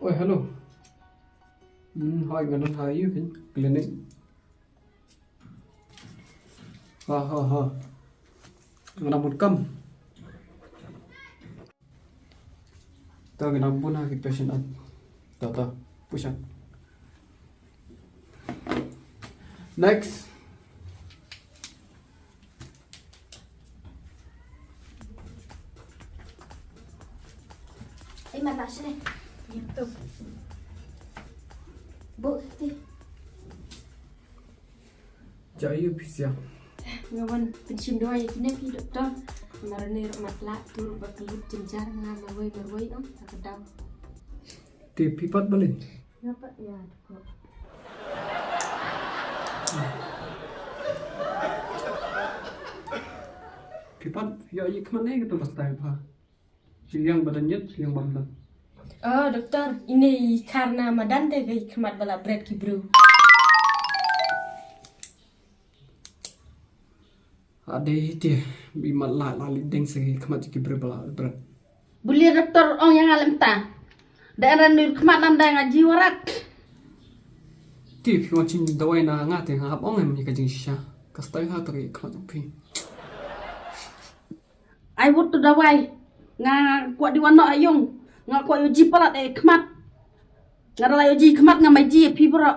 Oi, hello. Hi, Ganon, how are you? Clinic. Ha. Rambut kam. Tahu kenapa pun lagi patient at. Tahu, pusat. Next. Mặt lại này. Tiếp tục. Bộ đi. Chạy yêu pizza. Ngawan pensim doa ya kini hidup dong. Marane mak lak tur bakalut jenjar ngama wei om takadam. Ti pipat balik. Ngapa ya kok. Pipat ya kemana gitu pas tahu pa. Yang badannya yang badan. Oh dokter, ini karena madan teh gay kemat bala bread ki bro. Ada itu bimat lali deng segi kemat ki berbala berat. Beli dokter ong yang alim ta. Daerah nur kemat nam dah ngaji warat. Ti pi macam dawai na ngate ngap ong em ni kajing sha. Kastai ha teri kemat pi. Ai wut tu dawai. Nga kuat di wana ayung. Nga kuat yoji palat kemat. Nga rala yoji kemat nga mai ji pi bro.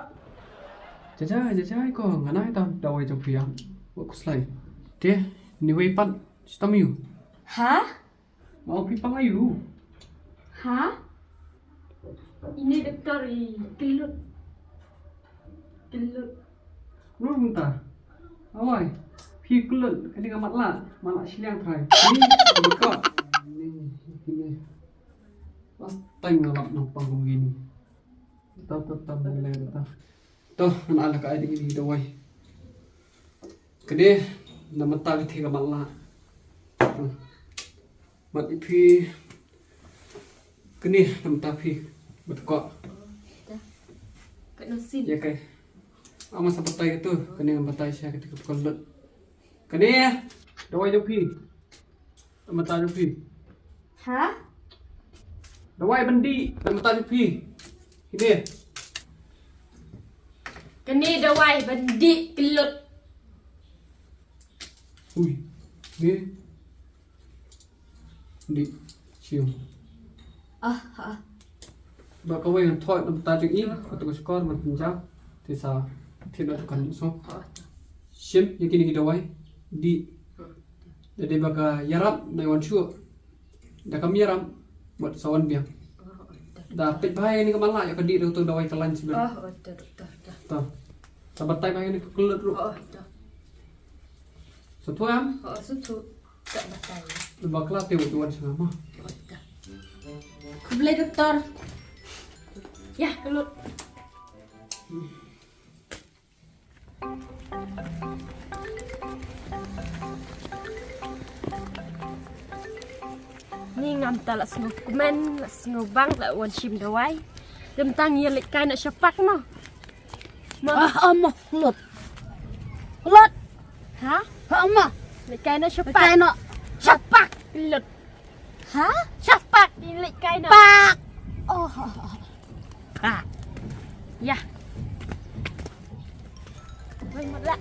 Jajai ko nganai ta dawai jong pi am. Aku selai. Dia ni wei pat stamiu. Hah? Mau pi pangayu. Hah? Ini dokter kelut. Lu minta. Awai. Pi kulut kadi ngamat la. Malak siliang trai. Ni buka. Ini. Pas tengah ngamat nang panggung gini. Tetap boleh tetap. Toh anak anak ada gini dawai. Kede nama tali tiga malah. Mat ipi. Kene nama tapi betul. Kena sin. Ya kai. Ama sabatai itu kene nama batai saya ketika pekolet. Kene dawai jopi. Nama tali jopi. Hah? Dawai bendi nama tali jopi. Ini. Kene dawai bendi kelut. Ui, ni di cium. Baka wei yang thoi nam ta jing i, atau skor man pinjam, tisa tidak kan so. Sim yakin kita wei di. Jadi baka yarap na wan shu. Da kam yaram buat sawan biang. Da pit bahaya ni kamala ya kadi tu dawai kelan sibel. Dah. Ta. Sabatai bahaya ni kelut ru. Dah. Satu am. Sutu tak batai. Bakla teu tuan sama. Beli dokter. Ya, kelut. Ni ngam ta la sngop komen, la sngop bang la wan shim dawai. Dem tang ye lek kai nak syapak no. Amah lut. Lut. Ha? Amah. Lek kai nak syapak. Pakai no. Syapak. Kelut. Ha? Syapak ni lek kai nak. Pak. Oh. Ha. Ya. Wei matla.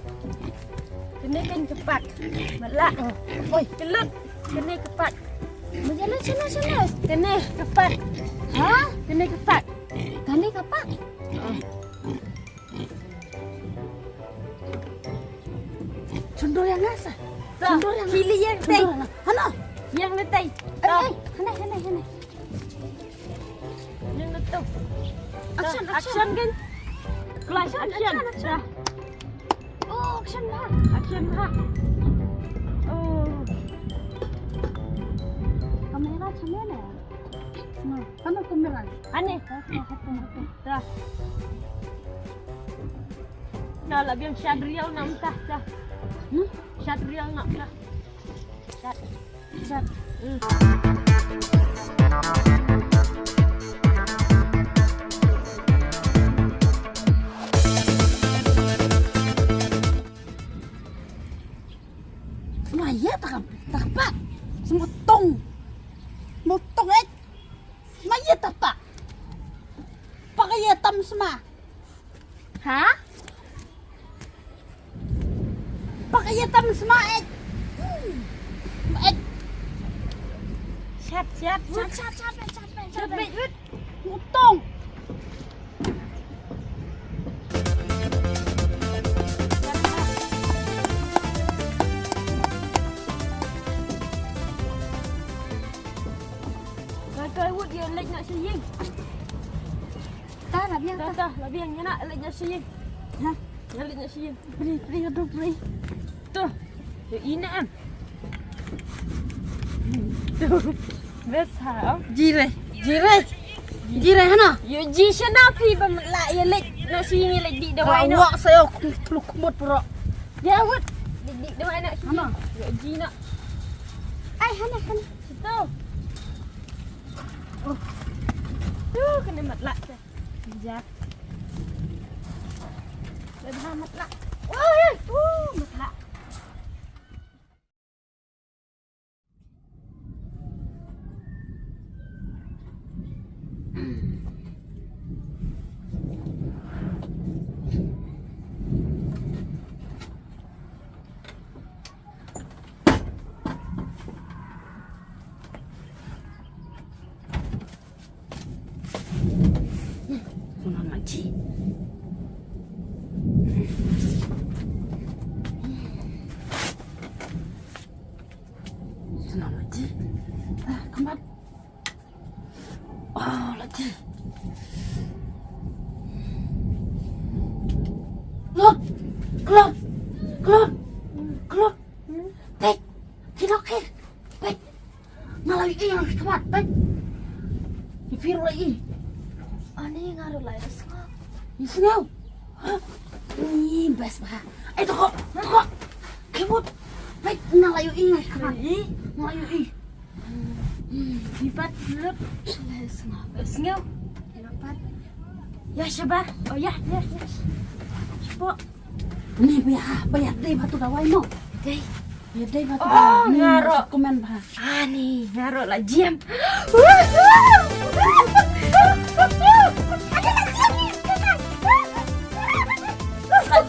Kene kan cepat. Matla. Oi, kelut. Kene cepat. Berjalan sana. Kene cepat. Ha? Kene cepat. Kali kapak. Cendol yang asa. Cendol yang pilih yang teh. Hana. Yang letai. Hana. Yang letai. Action. Action kan? Kelas action. Dah. Oh, action lah. Action ha. Oh. Kamera macam mana? Hana kamera. Aneh. Dah. Dah lah biar Syadrial nak mentah dah. Syadrial nak mentah. Syad. Maya tak apa. Semotong. Motong Maya tak apa. hitam semua. Hah? Pakai hitam semua, Siap. Capek. Utong. Coi Wood giờ lệnh nak siying. Ta làm Dah lebih yang nak lệnh nak siying. Ha? Yang lệnh nak siying. Beri. Tu. Yo ina am. Tu. Besar. Jire hana. Yo ji sana pi bam la ya lệnh nak siying lệnh di dawai no. Awak saya keluk kumut pura. Ya Wood. Di dawai nak siying. Hana. Yo ji nak. Ai hana. Situ. Oh. Tu kena mat lak tu. Sekejap. Dah mat lak. Mat lak. Sunan Maji. Kemat. Oh, lagi. Keluar. Baik. Tidak ke. Baik. Malah ini yang kemat. Baik. Dipiru lagi. Ani ngaruh lah ya semua. Isengau. Ini best bah. Toko. Kebut. Baik, nalayu ini kemat. Nalayu ini. Lipat gelap. Sengau. Lipat. Ya Syabah. Oh ya. Cepat. Ni bayar deh batu dawai no. Okay. Bayar deh batu. Oh, Ni ngaruh. Komen bah. Ani ngaruh lah jam.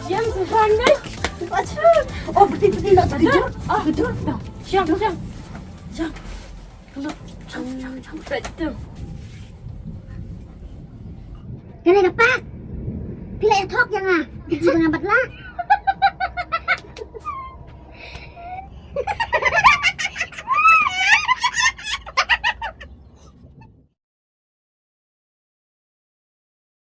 Jam sekarang deh. Oh, betul nak tidur. Betul. Siang. Keluar. Betul. Cái này là bác. Thì lại thoát ra à. Chị bằng bật lá.